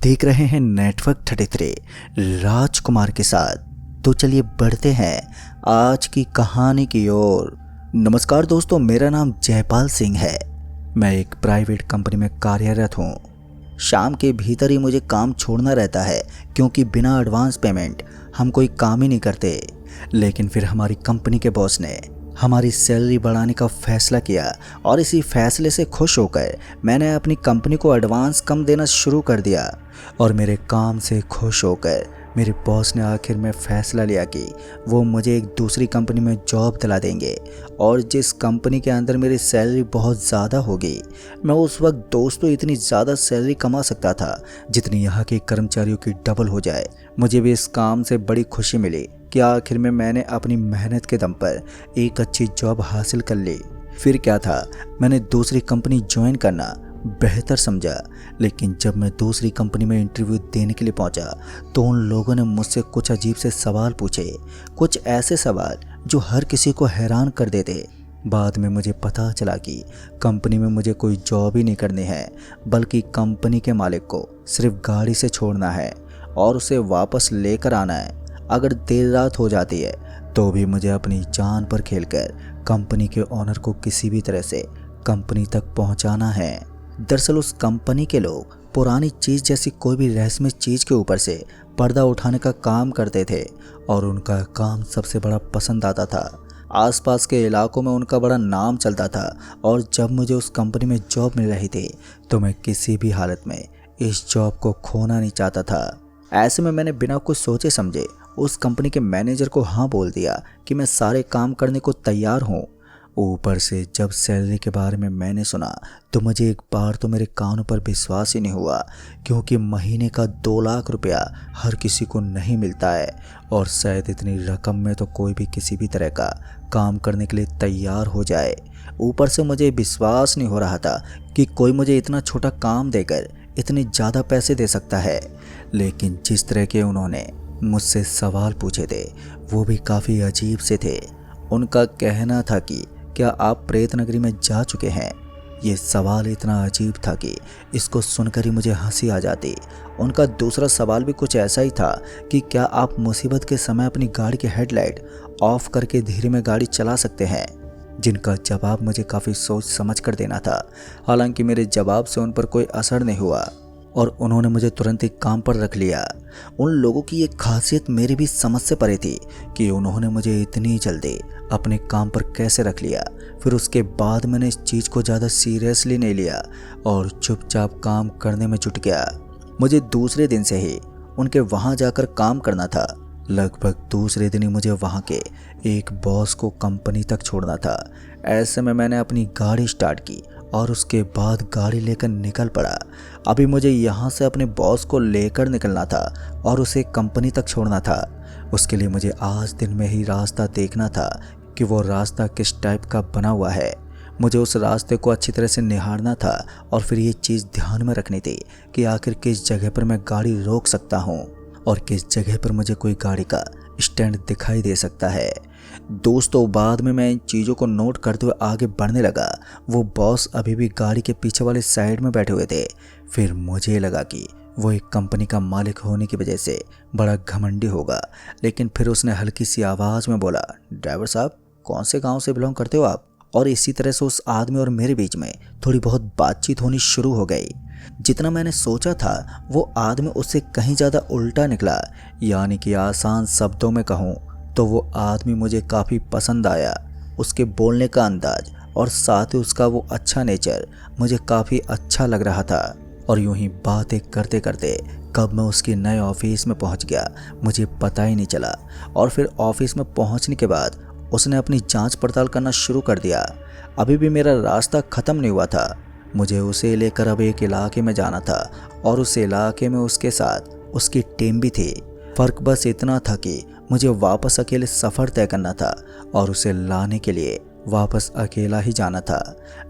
देख रहे हैं नेटवर्क 33 राजकुमार के साथ। तो चलिए बढ़ते हैं आज की कहानी की ओर। नमस्कार दोस्तों, मेरा नाम जयपाल सिंह है। मैं एक प्राइवेट कंपनी में कार्यरत हूँ। शाम के भीतर ही मुझे काम छोड़ना रहता है क्योंकि बिना एडवांस पेमेंट हम कोई काम ही नहीं करते। लेकिन फिर हमारी कंपनी के बॉस ने हमारी सैलरी बढ़ाने का फैसला किया और इसी फैसले से खुश होकर मैंने अपनी कंपनी को एडवांस कम देना शुरू कर दिया। और मेरे काम से खुश होकर मेरे बॉस ने आखिर में फैसला लिया कि वो मुझे एक दूसरी कंपनी में जॉब दिला देंगे और जिस कंपनी के अंदर मेरी सैलरी बहुत ज़्यादा होगी। मैं उस वक्त दोस्तों इतनी ज़्यादा सैलरी कमा सकता था जितनी यहाँ के कर्मचारियों की डबल हो जाए। मुझे भी इस काम से बड़ी खुशी मिली कि आखिर में मैंने अपनी मेहनत के दम पर एक अच्छी जॉब हासिल कर ली। फिर क्या था, मैंने दूसरी कंपनी ज्वाइन करना बेहतर समझा। लेकिन जब मैं दूसरी कंपनी में इंटरव्यू देने के लिए पहुंचा तो उन लोगों ने मुझसे कुछ अजीब से सवाल पूछे, कुछ ऐसे सवाल जो हर किसी को हैरान कर देते। बाद में मुझे पता चला कि कंपनी में मुझे कोई जॉब ही नहीं करनी है, बल्कि कंपनी के मालिक को सिर्फ गाड़ी से छोड़ना है और उसे वापस लेकर आना है। अगर देर रात हो जाती है तो भी मुझे अपनी जान पर खेलकर कंपनी के ओनर को किसी भी तरह से कंपनी तक पहुंचाना है। दरअसल उस कंपनी के लोग पुरानी चीज़ जैसी कोई भी रहस्यमय चीज़ के ऊपर से पर्दा उठाने का काम करते थे और उनका काम सबसे बड़ा पसंद आता था। आसपास के इलाकों में उनका बड़ा नाम चलता था और जब मुझे उस कंपनी में जॉब मिल रही थी तो मैं किसी भी हालत में इस जॉब को खोना नहीं चाहता था। ऐसे में मैंने बिना कुछ सोचे समझे उस कंपनी के मैनेजर को हाँ बोल दिया कि मैं सारे काम करने को तैयार हूँ। ऊपर से जब सैलरी के बारे में मैंने सुना तो मुझे एक बार तो मेरे कानों पर विश्वास ही नहीं हुआ, क्योंकि महीने का 2 लाख रुपया हर किसी को नहीं मिलता है और शायद इतनी रकम में तो कोई भी किसी भी तरह का काम करने के लिए तैयार हो जाए। ऊपर से मुझे विश्वास नहीं हो रहा था कि कोई मुझे इतना छोटा काम देकर इतने ज़्यादा पैसे दे सकता है। लेकिन जिस तरह के उन्होंने मुझसे सवाल पूछे थे वो भी काफ़ी अजीब से थे। उनका कहना था कि क्या आप प्रेत नगरी में जा चुके हैं। ये सवाल इतना अजीब था कि इसको सुनकर ही मुझे हंसी आ जाती। उनका दूसरा सवाल भी कुछ ऐसा ही था कि क्या आप मुसीबत के समय अपनी गाड़ी की हेडलाइट ऑफ करके धीरे में गाड़ी चला सकते हैं, जिनका जवाब मुझे काफ़ी सोच समझ कर देना था। हालांकि मेरे जवाब से उन पर कोई असर नहीं हुआ और उन्होंने मुझे तुरंत एक काम पर रख लिया। उन लोगों की एक खासियत मेरी भी समझ से परे थी कि उन्होंने मुझे इतनी जल्दी अपने काम पर कैसे रख लिया। फिर उसके बाद मैंने इस चीज़ को ज़्यादा सीरियसली नहीं लिया और चुपचाप काम करने में जुट गया। मुझे दूसरे दिन से ही उनके वहाँ जाकर काम करना था। लगभग दूसरे दिन ही मुझे वहाँ के एक बॉस को कंपनी तक छोड़ना था। ऐसे में मैंने अपनी गाड़ी स्टार्ट की और उसके बाद गाड़ी लेकर निकल पड़ा। अभी मुझे यहाँ से अपने बॉस को लेकर निकलना था और उसे कंपनी तक छोड़ना था। उसके लिए मुझे आज दिन में ही रास्ता देखना था कि वो रास्ता किस टाइप का बना हुआ है। मुझे उस रास्ते को अच्छी तरह से निहारना था और फिर ये चीज़ ध्यान में रखनी थी कि आखिर किस जगह पर मैं गाड़ी रोक सकता हूँ और किस जगह पर मुझे कोई गाड़ी का स्टैंड दिखाई दे सकता है। दोस्तों, बाद में मैं इन चीज़ों को नोट करते हुए आगे बढ़ने लगा। वो बॉस अभी भी गाड़ी के पीछे वाले साइड में बैठे हुए थे। फिर मुझे लगा कि वो एक कंपनी का मालिक होने की वजह से बड़ा घमंडी होगा। लेकिन फिर उसने हल्की सी आवाज़ में बोला, ड्राइवर साहब, कौन से गांव से बिलोंग करते हो आप। और इसी तरह से उस आदमी और मेरे बीच में थोड़ी बहुत बातचीत होनी शुरू हो गई। जितना मैंने सोचा था वो आदमी उससे कहीं ज़्यादा उल्टा निकला। यानी कि आसान शब्दों में कहूँ तो वो आदमी मुझे काफ़ी पसंद आया। उसके बोलने का अंदाज और साथ ही उसका वो अच्छा नेचर मुझे काफ़ी अच्छा लग रहा था। और यूं ही बातें करते करते कब मैं उसके नए ऑफिस में पहुंच गया मुझे पता ही नहीं चला। और फिर ऑफिस में पहुंचने के बाद उसने अपनी जांच पड़ताल करना शुरू कर दिया। अभी भी मेरा रास्ता ख़त्म नहीं हुआ था। मुझे उसे लेकर अब एक इलाके में जाना था और उस इलाके में उसके साथ उसकी टीम भी थी। फ़र्क बस इतना था कि मुझे वापस अकेले सफ़र तय करना था और उसे लाने के लिए वापस अकेला ही जाना था।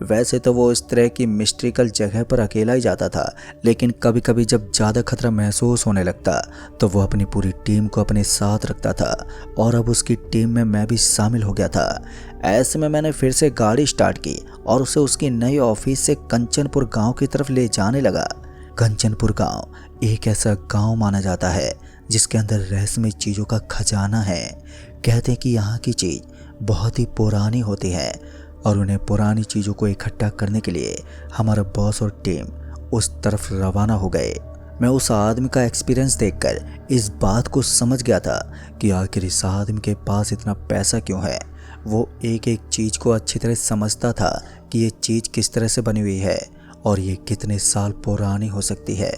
वैसे तो वो इस तरह की मिस्ट्रिकल जगह पर अकेला ही जाता था, लेकिन कभी कभी जब ज़्यादा खतरा महसूस होने लगता तो वो अपनी पूरी टीम को अपने साथ रखता था और अब उसकी टीम में मैं भी शामिल हो गया था। ऐसे में मैंने फिर से गाड़ी स्टार्ट की और उसे उसकी नई ऑफिस से कंचनपुर गांव की तरफ ले जाने लगा। कंचनपुर गांव एक ऐसा गांव माना जाता है जिसके अंदर रहस्यमय चीज़ों का खजाना है। कहते हैं कि यहाँ की चीज़ बहुत ही पुरानी होती है और उन्हें पुरानी चीज़ों को इकट्ठा करने के लिए हमारा बॉस और टीम उस तरफ रवाना हो गए। मैं उस आदमी का एक्सपीरियंस देखकर इस बात को समझ गया था कि आखिर इस आदमी के पास इतना पैसा क्यों है। वो एक एक चीज़ को अच्छी तरह समझता था कि ये चीज़ किस तरह से बनी हुई है और ये कितने साल पुरानी हो सकती है।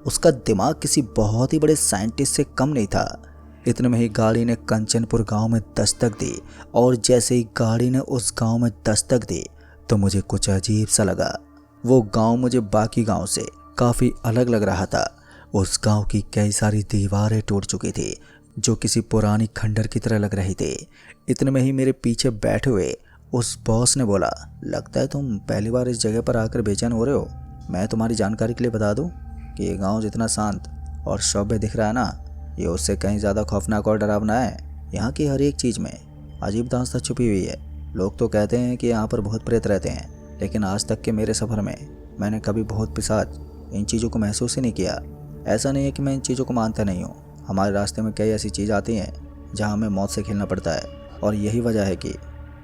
उसका दिमाग किसी बहुत ही बड़े साइंटिस्ट से कम नहीं था। इतने में ही गाड़ी ने कंचनपुर गांव में दस्तक दी और जैसे ही गाड़ी ने उस गांव में दस्तक दी तो मुझे कुछ अजीब सा लगा। वो गांव मुझे बाकी गांव से काफ़ी अलग लग रहा था। उस गांव की कई सारी दीवारें टूट चुकी थी जो किसी पुरानी खंडर की तरह लग रही थी। इतने में ही मेरे पीछे बैठे हुए उस बॉस ने बोला, लगता है तुम पहली बार इस जगह पर आकर बेचैन हो रहे हो। मैं तुम्हारी जानकारी के लिए बता दूं कि ये गांव जितना शांत और सभ्य दिख रहा है ना, ये उससे कहीं ज़्यादा खौफनाक और डरावना है। यहाँ की हर एक चीज़ में अजीब दास्तां छुपी हुई है। लोग तो कहते हैं कि यहाँ पर बहुत प्रेत रहते हैं, लेकिन आज तक के मेरे सफ़र में मैंने कभी बहुत पिशाच इन चीज़ों को महसूस ही नहीं किया। ऐसा नहीं है कि मैं इन चीज़ों को मानता नहीं हूँ। हमारे रास्ते में कई ऐसी चीज़ आती हैं जहाँ हमें मौत से खेलना पड़ता है और यही वजह है कि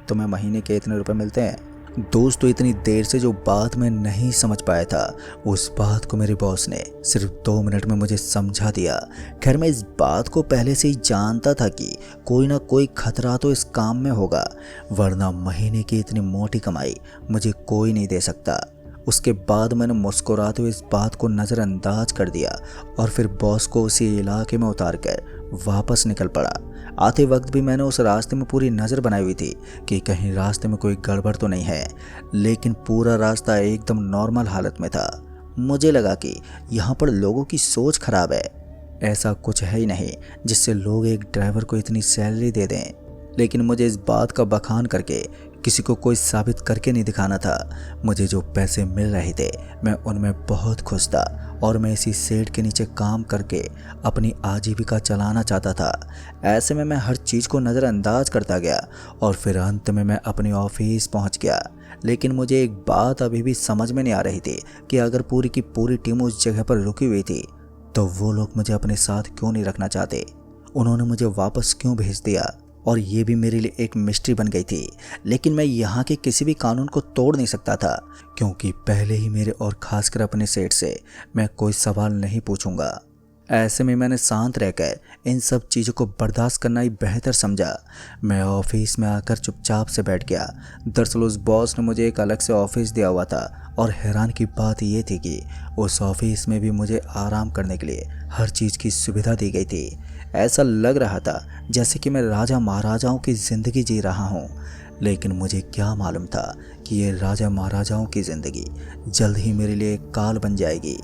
तुम्हें महीने के इतने रुपए मिलते हैं। दोस्त तो इतनी देर से जो बात मैं नहीं समझ पाया था, उस बात को मेरे बॉस ने सिर्फ 2 मिनट में मुझे समझा दिया। खैर, मैं इस बात को पहले से ही जानता था कि कोई ना कोई खतरा तो इस काम में होगा, वरना महीने की इतनी मोटी कमाई मुझे कोई नहीं दे सकता। उसके बाद मैंने मुस्कुराते हुए इस बात को नज़रअंदाज कर दिया और फिर बॉस को उसी इलाके में उतार कर वापस निकल पड़ा। आते वक्त भी मैंने उस रास्ते में पूरी नज़र बनाई हुई थी कि कहीं रास्ते में कोई गड़बड़ तो नहीं है, लेकिन पूरा रास्ता एकदम नॉर्मल हालत में था। मुझे लगा कि यहाँ पर लोगों की सोच खराब है। ऐसा कुछ है ही नहीं जिससे लोग एक ड्राइवर को इतनी सैलरी दे दें, लेकिन मुझे इस बात का बखान करके किसी को कोई साबित करके नहीं दिखाना था। मुझे जो पैसे मिल रहे थे मैं उनमें बहुत खुश था और मैं इसी शेड के नीचे काम करके अपनी आजीविका चलाना चाहता था। ऐसे में मैं हर चीज़ को नज़रअंदाज करता गया और फिर अंत में मैं अपने ऑफिस पहुंच गया। लेकिन मुझे एक बात अभी भी समझ में नहीं आ रही थी कि अगर पूरी की पूरी टीम उस जगह पर रुकी हुई थी तो वो लोग मुझे अपने साथ क्यों नहीं रखना चाहते। उन्होंने मुझे वापस क्यों भेज दिया, और ये भी मेरे लिए एक मिस्ट्री बन गई थी। लेकिन मैं यहाँ के किसी भी कानून को तोड़ नहीं सकता था, क्योंकि पहले ही मेरे और खासकर अपने सेठ से मैं कोई सवाल नहीं पूछूंगा। ऐसे में मैंने शांत रहकर इन सब चीज़ों को बर्दाश्त करना ही बेहतर समझा। मैं ऑफिस में आकर चुपचाप से बैठ गया। दरअसल उस बॉस ने मुझे एक अलग से ऑफिस दिया हुआ था और हैरान की बात ये थी कि उस ऑफिस में भी मुझे आराम करने के लिए हर चीज़ की सुविधा दी गई थी। ऐसा लग रहा था जैसे कि मैं राजा महाराजाओं की ज़िंदगी जी रहा हूँ, लेकिन मुझे क्या मालूम था कि ये राजा महाराजाओं की ज़िंदगी जल्द ही मेरे लिए एक काल बन जाएगी।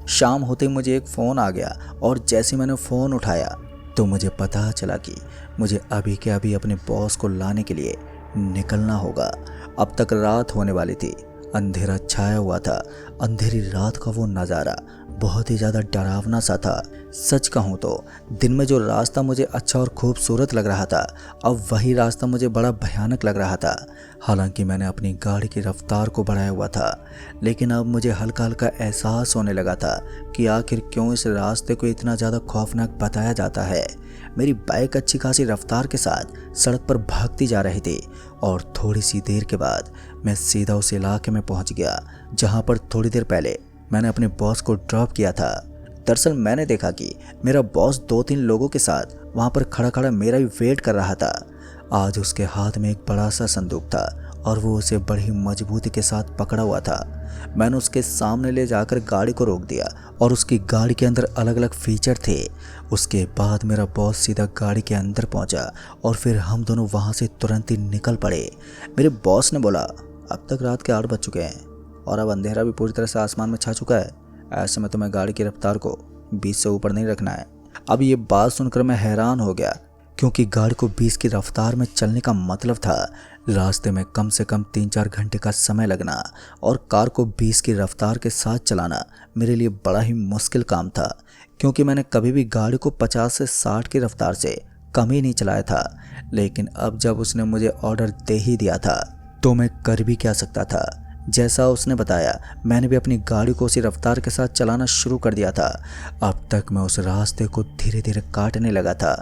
शाम होते मुझे एक फ़ोन आ गया और जैसे मैंने फ़ोन उठाया तो मुझे पता चला कि मुझे अभी के अभी अपने बॉस को लाने के लिए निकलना होगा। अब तक रात होने वाली थी, अंधेरा छाया हुआ था। अंधेरी रात का वो नज़ारा बहुत ही ज़्यादा डरावना सा था। सच कहूँ तो दिन में जो रास्ता मुझे अच्छा और खूबसूरत लग रहा था, अब वही रास्ता मुझे बड़ा भयानक लग रहा था। हालांकि मैंने अपनी गाड़ी की रफ्तार को बढ़ाया हुआ था, लेकिन अब मुझे हल्का हल्का एहसास होने लगा था कि आखिर क्यों इस रास्ते को इतना ज़्यादा खौफनाक बताया जाता है। मेरी बाइक अच्छी खासी रफ्तार के साथ सड़क पर भागती जा रही थी और थोड़ी सी देर के बाद मैं सीधा उस इलाके में पहुंच गया जहां पर थोड़ी देर पहले मैंने अपने बॉस को ड्रॉप किया था। दरअसल मैंने देखा कि मेरा बॉस 2-3 लोगों के साथ वहां पर खड़ा खड़ा मेरा ही वेट कर रहा था। आज उसके हाथ में एक बड़ा सा संदूक था और वो उसे बड़ी मजबूती के साथ पकड़ा हुआ था। मैंने उसके सामने ले जाकर गाड़ी को रोक दिया और उसकी गाड़ी के अंदर अलग अलग फीचर थे। उसके बाद मेरा बॉस सीधा गाड़ी के अंदर पहुंचा और फिर हम दोनों वहां से तुरंत ही निकल पड़े। मेरे बॉस ने बोला, अब तक रात के 8 बज चुके हैं और अब अंधेरा भी पूरी तरह से आसमान में छा चुका है। ऐसे में तुम्हें गाड़ी की रफ्तार को 20 से ऊपर नहीं रखना है। अब ये बात सुनकर मैं हैरान हो गया, क्योंकि गाड़ी को 20 की रफ्तार में चलने का मतलब था रास्ते में कम से कम 3-4 घंटे का समय लगना, और कार को 20 की रफ्तार के साथ चलाना मेरे लिए बड़ा ही मुश्किल काम था, क्योंकि मैंने कभी भी गाड़ी को 50 से 60 की रफ्तार से कम ही नहीं चलाया था। लेकिन अब जब उसने मुझे ऑर्डर दे ही दिया था तो मैं कर भी क्या सकता था। जैसा उसने बताया मैंने भी अपनी गाड़ी को उसी रफ्तार के साथ चलाना शुरू कर दिया था। अब तक मैं उस रास्ते को धीरे धीरे काटने लगा था।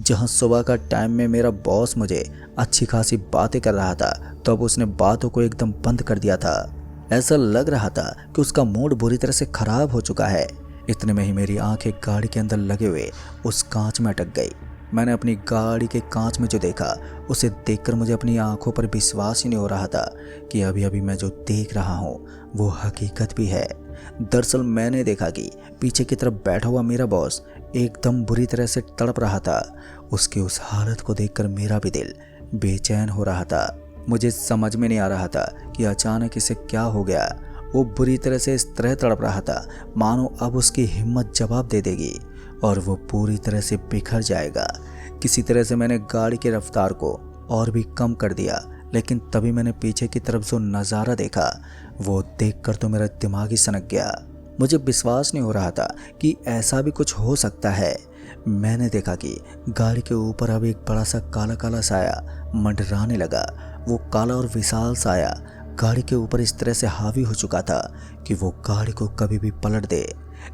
जहां सुबह का टाइम में मेरा बॉस मुझे अच्छी खासी बातें कर रहा था, तो अब उसने बातों को एकदम बंद कर दिया था। ऐसा लग रहा था कि उसका मूड बुरी तरह से खराब हो चुका है। इतने में ही मेरी आंखें गाड़ी के अंदर लगे हुए उस कांच में अटक गई। मैंने अपनी गाड़ी के कांच में जो देखा उसे देखकर मुझे अपनी आंखों पर विश्वास ही नहीं हो रहा था कि अभी अभी मैं जो देख रहा हूँ वो हकीकत भी है। दरअसल मैंने देखा कि पीछे की तरफ बैठा हुआ मेरा बॉस एकदम बुरी तरह से तड़प रहा था। उसकी उस हालत को देखकर मेरा भी दिल बेचैन हो रहा था। मुझे समझ में नहीं आ रहा था कि अचानक इसे क्या हो गया। वो बुरी तरह से इस तरह तड़प रहा था मानो अब उसकी हिम्मत जवाब दे देगी और वो पूरी तरह से बिखर जाएगा। किसी तरह से मैंने गाड़ी की रफ्तार को और भी कम कर दिया, लेकिन तभी मैंने पीछे की तरफ जो नज़ारा देखा वो देखकर तो मेरा दिमाग ही सनक गया। मुझे विश्वास नहीं हो रहा था कि ऐसा भी कुछ हो सकता है। मैंने देखा कि गाड़ी के ऊपर अब एक बड़ा सा काला काला साया मंडराने लगा। वो काला और विशाल साया गाड़ी के ऊपर इस तरह से हावी हो चुका था कि वो गाड़ी को कभी भी पलट दे।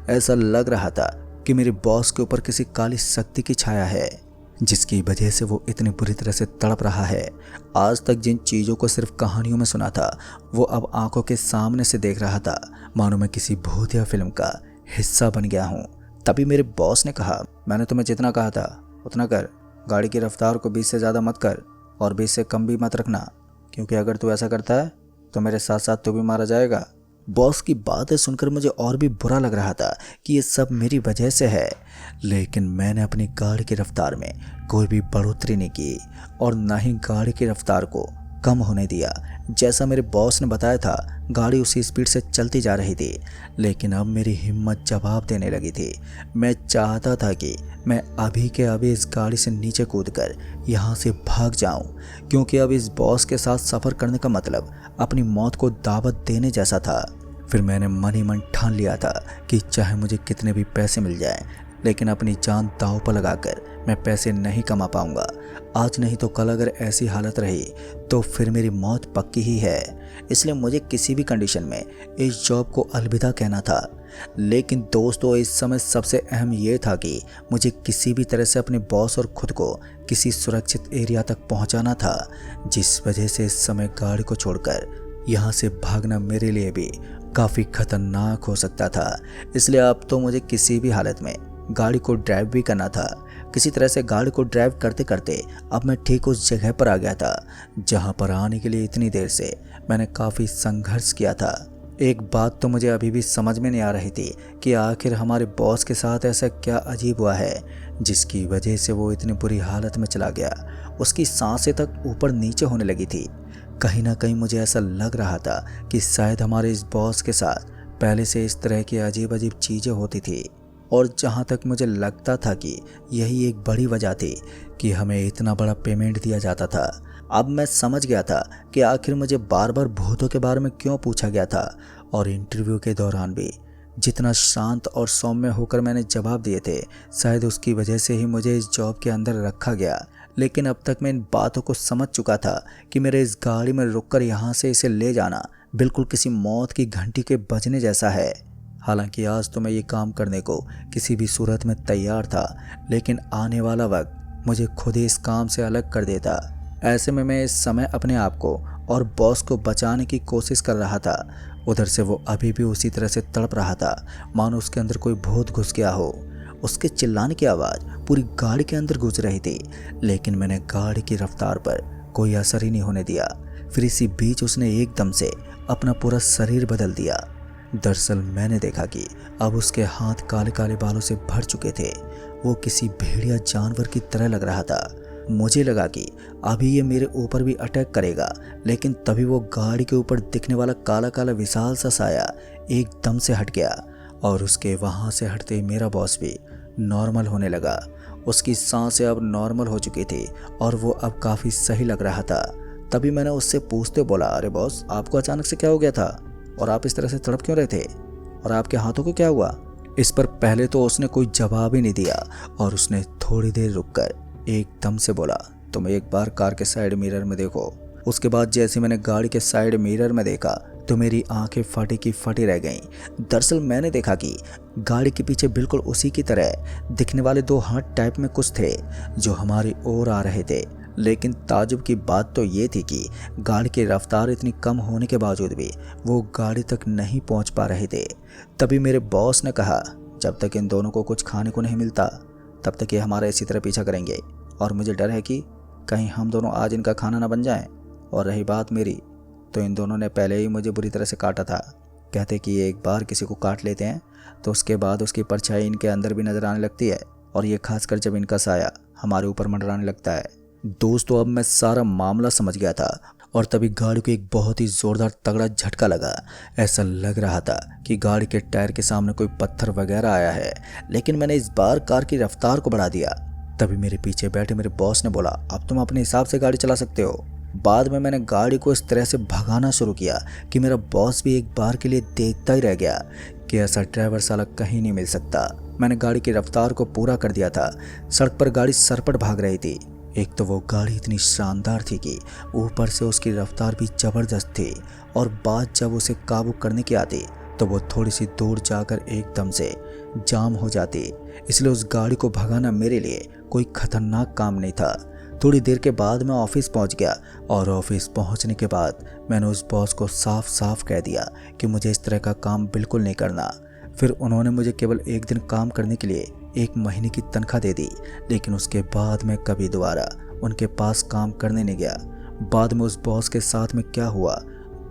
ऐसा लग रहा था कि मेरे बॉस के ऊपर किसी काली शक्ति की छाया है, जिसकी वजह से वो इतनी बुरी तरह से तड़प रहा है। आज तक जिन चीज़ों को सिर्फ कहानियों में सुना था वो अब आंखों के सामने से देख रहा था, मानो मैं किसी भूतिया फिल्म का हिस्सा बन गया हूँ। तभी मेरे बॉस ने कहा, मैंने तुम्हें जितना कहा था उतना कर। गाड़ी की रफ्तार को 20 से ज़्यादा मत कर और 20 से कम भी मत रखना, क्योंकि अगर तू ऐसा करता है तो मेरे साथ साथ तू भी मारा जाएगा। बॉस की बातें सुनकर मुझे और भी बुरा लग रहा था कि ये सब मेरी वजह से है, लेकिन मैंने अपनी गाड़ी की रफ्तार में कोई भी बढ़ोतरी नहीं की और ना ही गाड़ी की रफ्तार को कम होने दिया। जैसा मेरे बॉस ने बताया था गाड़ी उसी स्पीड से चलती जा रही थी, लेकिन अब मेरी हिम्मत जवाब देने लगी थी। मैं चाहता था कि मैं अभी के अभी इस गाड़ी से नीचे कूदकर यहाँ से भाग जाऊं, क्योंकि अब इस बॉस के साथ सफ़र करने का मतलब अपनी मौत को दावत देने जैसा था। फिर मैंने मन ही मन ठान लिया था कि चाहे मुझे कितने भी पैसे मिल जाएं, लेकिन अपनी जान दांव पर लगाकर मैं पैसे नहीं कमा पाऊंगा। आज नहीं तो कल अगर ऐसी हालत रही तो फिर मेरी मौत पक्की ही है। इसलिए मुझे किसी भी कंडीशन में इस जॉब को अलविदा कहना था। लेकिन दोस्तों, इस समय सबसे अहम ये था कि मुझे किसी भी तरह से अपने बॉस और खुद को किसी सुरक्षित एरिया तक पहुंचाना था, जिस वजह से इस समय गाड़ी को छोड़कर यहाँ से भागना मेरे लिए भी काफ़ी खतरनाक हो सकता था। इसलिए अब तो मुझे किसी भी हालत में गाड़ी को ड्राइव भी करना था। किसी तरह से गाड़ी को ड्राइव करते करते अब मैं ठीक उस जगह पर आ गया था जहाँ पर आने के लिए इतनी देर से मैंने काफ़ी संघर्ष किया था। एक बात तो मुझे अभी भी समझ में नहीं आ रही थी कि आखिर हमारे बॉस के साथ ऐसा क्या अजीब हुआ है जिसकी वजह से वो इतनी बुरी हालत में चला गया। उसकी सांसें तक ऊपर नीचे होने लगी थी। कहीं ना कहीं मुझे ऐसा लग रहा था कि शायद हमारे इस बॉस के साथ पहले से इस तरह की अजीब अजीब चीज़ें होती थी, और जहाँ तक मुझे लगता था कि यही एक बड़ी वजह थी कि हमें इतना बड़ा पेमेंट दिया जाता था। अब मैं समझ गया था कि आखिर मुझे बार बार भूतों के बारे में क्यों पूछा गया था, और इंटरव्यू के दौरान भी जितना शांत और सौम्य होकर मैंने जवाब दिए थे, शायद उसकी वजह से ही मुझे इस जॉब के अंदर रखा गया। लेकिन अब तक मैं इन बातों को समझ चुका था कि मेरे इस गाड़ी में रुककर यहाँ से इसे ले जाना बिल्कुल किसी मौत की घंटी के बजने जैसा है। हालांकि आज तो मैं ये काम करने को किसी भी सूरत में तैयार था, लेकिन आने वाला वक्त मुझे खुद ही इस काम से अलग कर देता। ऐसे में मैं इस समय अपने आप को और बॉस को बचाने की कोशिश कर रहा था। उधर से वो अभी भी उसी तरह से तड़प रहा था मानो उसके अंदर कोई भूत घुस गया हो। उसके चिल्लाने की आवाज़ पूरी गाड़ी के अंदर गूंज रही थी, लेकिन मैंने गाड़ी की रफ्तार पर कोई असर ही नहीं होने दिया। फिर इसी बीच उसने एकदम से अपना पूरा शरीर बदल दिया। दरअसल मैंने देखा कि अब उसके हाथ काले काले बालों से भर चुके थे। वो किसी भेड़िया जानवर की तरह लग रहा था। मुझे लगा कि अभी ये मेरे ऊपर भी अटैक करेगा, लेकिन तभी वो गाड़ी के ऊपर दिखने वाला काला काला विशाल सा साया एकदम से हट गया, और उसके वहाँ से हटते ही मेरा बॉस भी नॉर्मल होने लगा। उसकी सांसें अब नॉर्मल हो चुकी थी और वो अब काफ़ी सही लग रहा था। तभी मैंने उससे पूछते बोला, अरे बॉस, आपको अचानक से क्या हो गया था और आप इस तरह से तड़प क्यों रहे थे, और आपके हाथों को क्या हुआ? इस पर पहले तो उसने कोई जवाब ही नहीं दिया, और उसने थोड़ी देर रुककर एकदम से बोला, तुम एक बार कार के साइड मिरर में देखो। उसके बाद जैसे मैंने गाड़ी के साइड मिरर में देखा तो मेरी आंखें फटी की फटी रह गईं। दरअसल मैंने देखा कि गाड़ी के पीछे बिल्कुल उसी की तरह दिखने वाले दो हाथ टाइप में कुछ थे जो हमारी ओर आ रहे थे। लेकिन ताजुब की बात तो ये थी कि गाड़ी की रफ्तार इतनी कम होने के बावजूद भी वो गाड़ी तक नहीं पहुंच पा रहे थे। तभी मेरे बॉस ने कहा, जब तक इन दोनों को कुछ खाने को नहीं मिलता तब तक ये हमारा इसी तरह पीछा करेंगे, और मुझे डर है कि कहीं हम दोनों आज इनका खाना ना बन जाएं। और रही बात मेरी, तो इन दोनों ने पहले ही मुझे बुरी तरह से काटा था। कहते कि एक बार किसी को काट लेते हैं तो उसके बाद उसकी परछाई इनके अंदर भी नजर आने लगती है, और ये खासकर जब इनका साया हमारे ऊपर मंडराने लगता है। दोस्तों, अब मैं सारा मामला समझ गया था, और तभी गाड़ी को एक बहुत ही जोरदार तगड़ा झटका लगा। ऐसा लग रहा था कि गाड़ी के टायर के सामने कोई पत्थर वगैरह आया है, लेकिन मैंने इस बार कार की रफ्तार को बढ़ा दिया। तभी मेरे पीछे बैठे मेरे बॉस ने बोला, अब तुम अपने हिसाब से गाड़ी चला सकते हो। बाद में मैंने गाड़ी को इस तरह से भगाना शुरू किया कि मेरा बॉस भी एक बार के लिए देखता ही रह गया कि ऐसा ड्राइवर साला कहीं नहीं मिल सकता। मैंने गाड़ी की रफ्तार को पूरा कर दिया था। सड़क पर गाड़ी सरपट भाग रही थी। एक तो वो गाड़ी इतनी शानदार थी कि ऊपर से उसकी रफ्तार भी ज़बरदस्त थी, और बात जब उसे काबू करने की आती तो वो थोड़ी सी दूर जाकर एकदम से जाम हो जाती। इसलिए उस गाड़ी को भगाना मेरे लिए कोई खतरनाक काम नहीं था। थोड़ी देर के बाद मैं ऑफिस पहुंच गया, और ऑफिस पहुंचने के बाद मैंने उस बॉस को साफ साफ कह दिया कि मुझे इस तरह का काम बिल्कुल नहीं करना। फिर उन्होंने मुझे केवल एक दिन काम करने के लिए 1 महीने की तनख्वाह दे दी, लेकिन उसके बाद मैं कभी दोबारा उनके पास काम करने नहीं गया। बाद में उस बॉस के साथ में क्या हुआ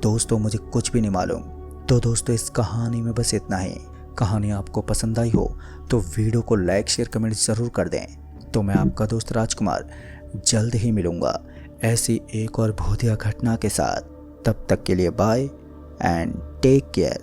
दोस्तों, मुझे कुछ भी नहीं मालूम। तो दोस्तों, इस कहानी में बस इतना ही। कहानी आपको पसंद आई हो तो वीडियो को लाइक शेयर कमेंट ज़रूर कर दें। तो मैं आपका दोस्त राजकुमार जल्द ही मिलूँगा ऐसी एक और भूतिया घटना के साथ। तब तक के लिए बाय एंड टेक केयर।